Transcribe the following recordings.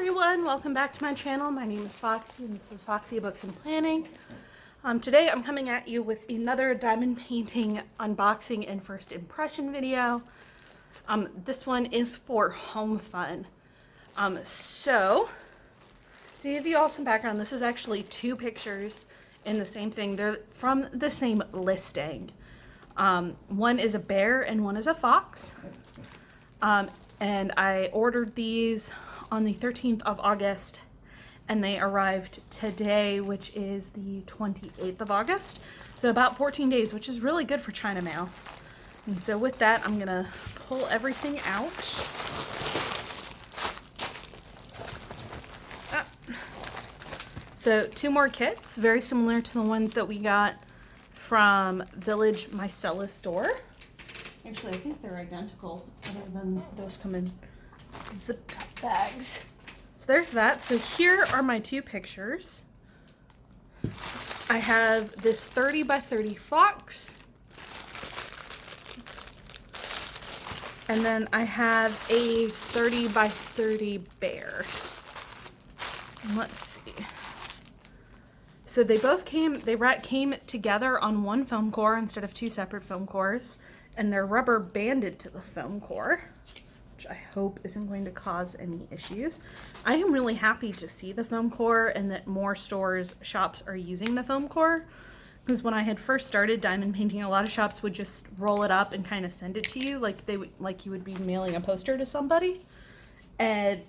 everyone, welcome back to my channel. My name is Foxy and this is Foxy Books and Planning. Today I'm coming at you with another diamond painting unboxing and first impression video. This one is for Homefun. So to give you all some background, this is actually two pictures in the same thing. They're from the same listing. One is a bear and one is a fox. And I ordered these on the 13th of August and they arrived today, which is the 28th of August. So about 14 days, which is really good for China mail. And so with that, I'm gonna pull everything out. So two more kits, very similar to the ones that we got from Village Micellar store. Actually, I think they're identical, other than those come in zip tie bags. So there's that. So here are my two pictures. I have this 30 by 30 fox. And then I have a 30 by 30 bear. And let's see. So they both came together on one foam core instead of two separate foam cores. And they're rubber banded to the foam core, which I hope isn't going to cause any issues. I am really happy to see the foam core and that more shops are using the foam core, because when I had first started diamond painting, a lot of shops would just roll it up and kind of send it to you like you would be mailing a poster to somebody, and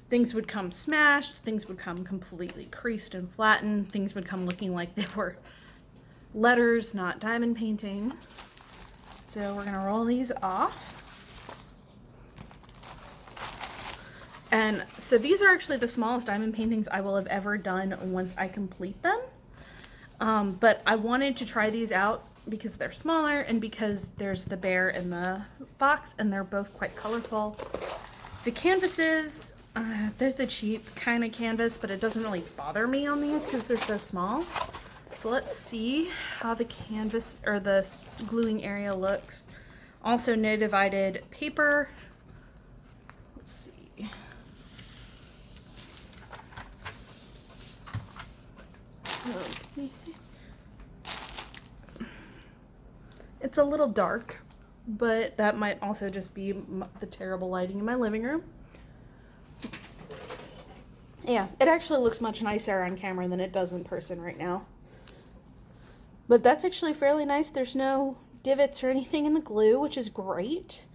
things would come smashed, things would come completely creased and flattened, things would come looking like they were letters, not diamond paintings. So we're gonna roll these off. And so these are actually the smallest diamond paintings I will have ever done once I complete them. But I wanted to try these out because they're smaller and because there's the bear and the fox and they're both quite colorful. The canvases, they're the cheap kind of canvas, but it doesn't really bother me on these because they're so small. So let's see how the canvas or the gluing area looks. Also no divided paper. Let's see. Oh, can you see? It's a little dark, but that might also just be the terrible lighting in my living room. Yeah, it actually looks much nicer on camera than it does in person right now. But that's actually fairly nice. There's no divots or anything in the glue, which is great.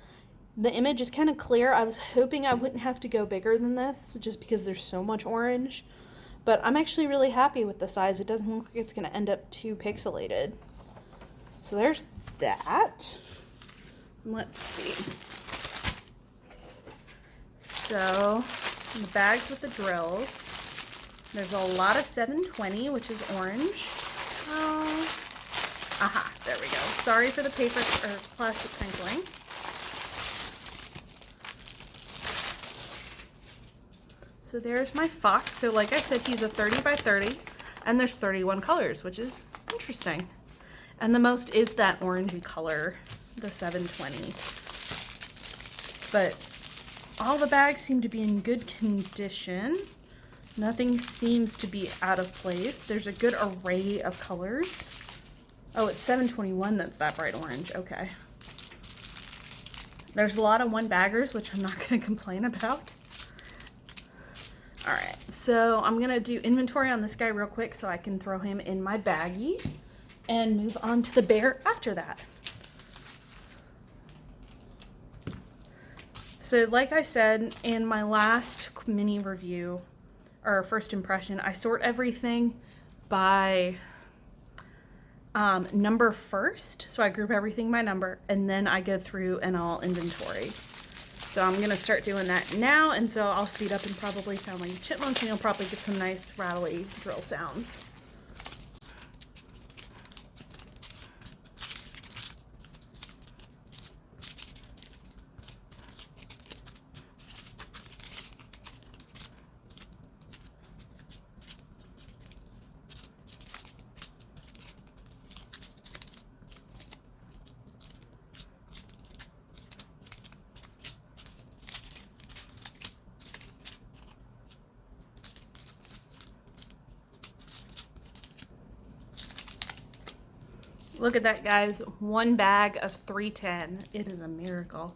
The image is kind of clear. I was hoping I wouldn't have to go bigger than this just because there's so much orange. But I'm actually really happy with the size. It doesn't look like it's going to end up too pixelated. So there's that. Let's see. So the bags with the drills. There's a lot of 720, which is orange. Oh. Aha, there we go. Sorry for the paper or plastic crinkling. So there's my fox. So like I said, he's a 30 by 30 and there's 31 colors, which is interesting. And the most is that orangey color, the 720. But all the bags seem to be in good condition. Nothing seems to be out of place. There's a good array of colors. Oh, it's 721 that's that bright orange. Okay. There's a lot of one baggers, which I'm not going to complain about. All right, so I'm going to do inventory on this guy real quick so I can throw him in my baggie and move on to the bear after that. So like I said in my last mini review, or first impression, I sort everything by number first. So I group everything by number and then I go through and I'll inventory. So I'm gonna start doing that now, and so I'll speed up and probably sound like chipmunks and you'll probably get some nice rattly drill sounds. Look at that, guys. One bag of 310. It is a miracle.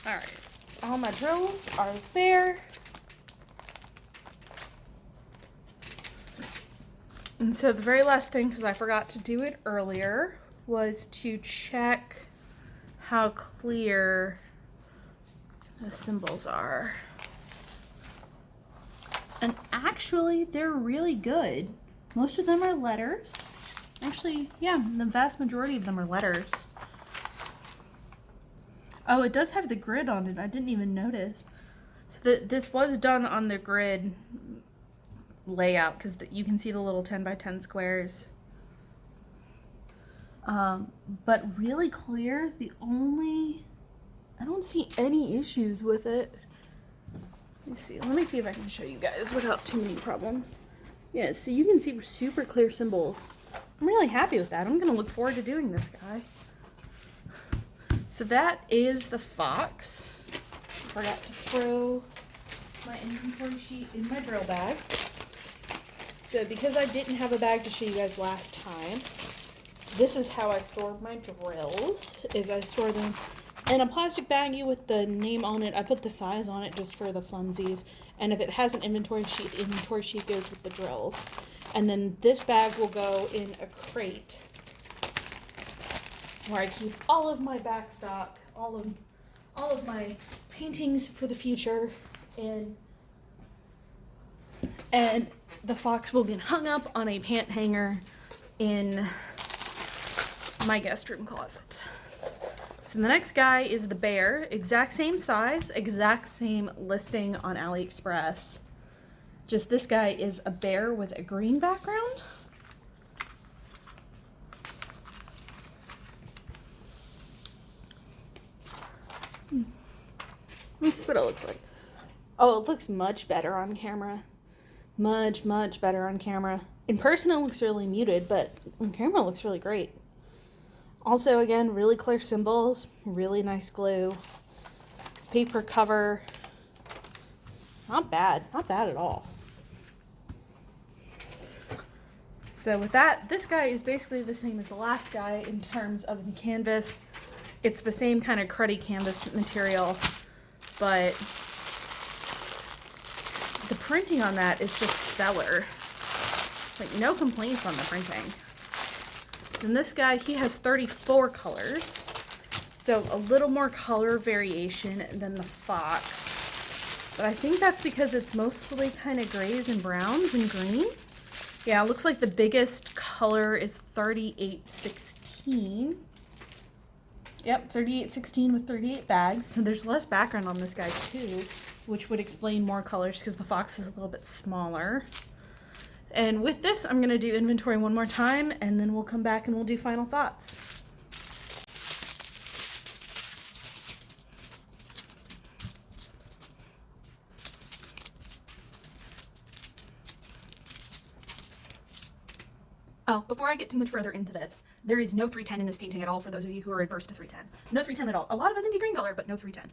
All right, all my drills are there. And so the very last thing, because I forgot to do it earlier, was to check how clear the symbols are. And actually, they're really good. Most of them are letters. Actually, yeah, the vast majority of them are letters. Oh, it does have the grid on it. I didn't even notice. So this was done on the grid layout because you can see the little 10 by 10 squares. But really clear. I don't see any issues with it. Let me see if I can show you guys without too many problems. Yeah, so you can see super clear symbols. I'm really happy with that. I'm gonna look forward to doing this guy. So that is the fox. I forgot to throw my inventory sheet in my drill bag. So because I didn't have a bag to show you guys last time, this is how I store my drills, is I store them in a plastic baggie with the name on it. I put the size on it just for the funsies. And if it has an inventory sheet, the inventory sheet goes with the drills. And then this bag will go in a crate where I keep all of my back stock, all of my paintings for the future, and the fox will get hung up on a pant hanger in my guest room closet. So the next guy is the bear, exact same size, exact same listing on AliExpress. Just this guy is a bear with a green background. Let me see what it looks like. Oh, it looks much better on camera. Much, much better on camera. In person, it looks really muted, but on camera, it looks really great. Also, again, really clear symbols, really nice glue. Paper cover. Not bad at all. So with that, this guy is basically the same as the last guy in terms of the canvas. It's the same kind of cruddy canvas material, but the printing on that is just stellar. Like, no complaints on the printing. And this guy, he has 34 colors. So a little more color variation than the Fox. But I think that's because it's mostly kind of grays and browns and green. Yeah, it looks like the biggest color is 3816. Yep, 3816 with 38 bags. So there's less background on this guy too, which would explain more colors because the Fox is a little bit smaller. And with this, I'm going to do inventory one more time, and then we'll come back and we'll do final thoughts. Oh, before I get too much further into this, there is no 310 in this painting at all for those of you who are adverse to 310. No 310 at all. A lot of Avinti green color, but no 310.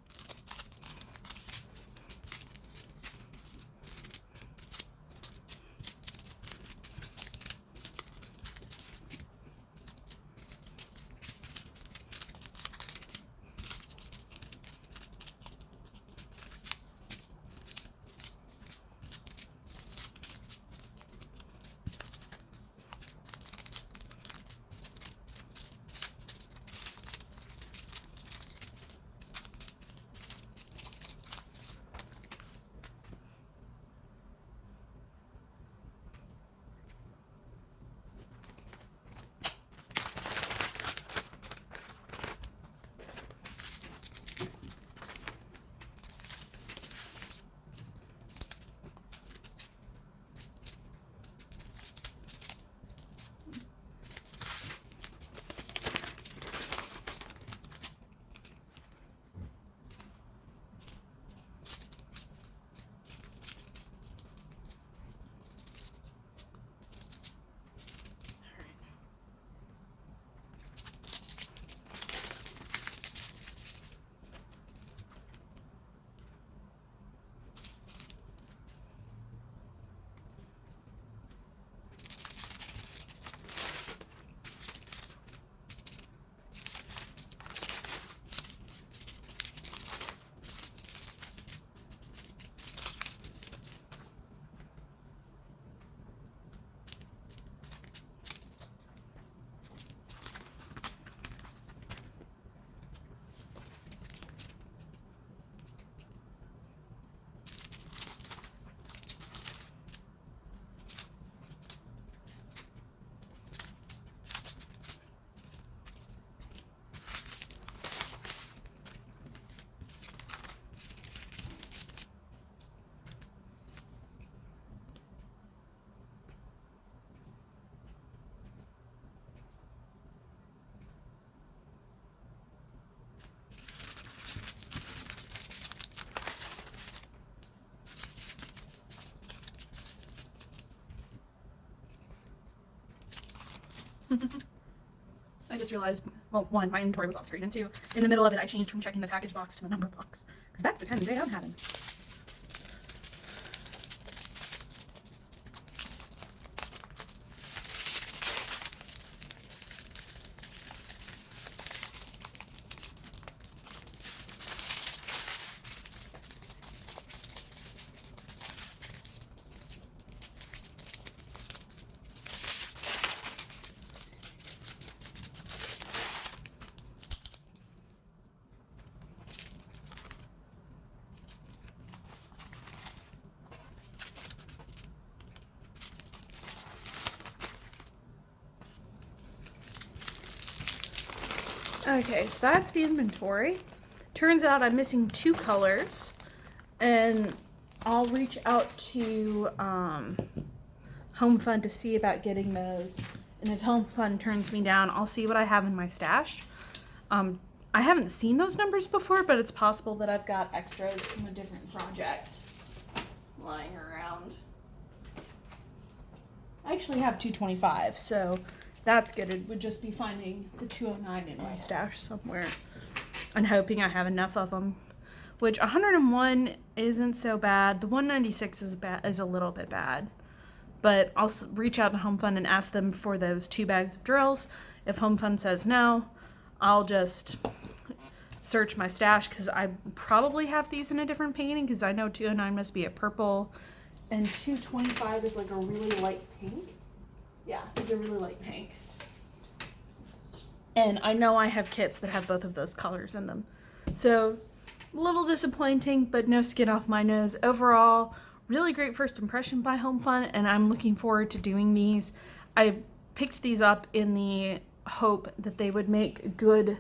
I just realized, well, one, my inventory was off screen, and two, in the middle of it, I changed from checking the package box to the number box. Because that's the kind of day I'm having. Okay, so that's the inventory. Turns out I'm missing 2 colors, and I'll reach out to Homefun to see about getting those. And if Homefun turns me down, I'll see what I have in my stash. I haven't seen those numbers before, but it's possible that I've got extras from a different project lying around. I actually have 225, so that's good. It would just be finding the 209 in my stash somewhere and hoping I have enough of them, which 101 isn't so bad. The 196 is a little bit bad, but I'll reach out to Homefun and ask them for those 2 bags of drills. If Homefun says no, I'll just search my stash, because I probably have these in a different painting, because I know 209 must be a purple and 225 is like a really light pink. Yeah, it's a really light pink. And I know I have kits that have both of those colors in them. So a little disappointing, but no skin off my nose. Overall, really great first impression by Homefun, and I'm looking forward to doing these. I picked these up in the hope that they would make good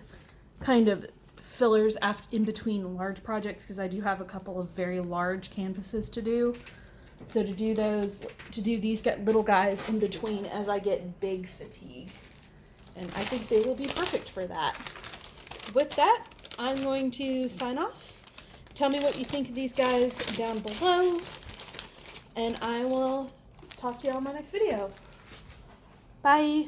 kind of fillers in between large projects, because I do have a couple of very large canvases to do. So to do these little guys in between as I get big fatigue. And I think they will be perfect for that. With that, I'm going to sign off. Tell me what you think of these guys down below, and I will talk to you all in my next video. Bye.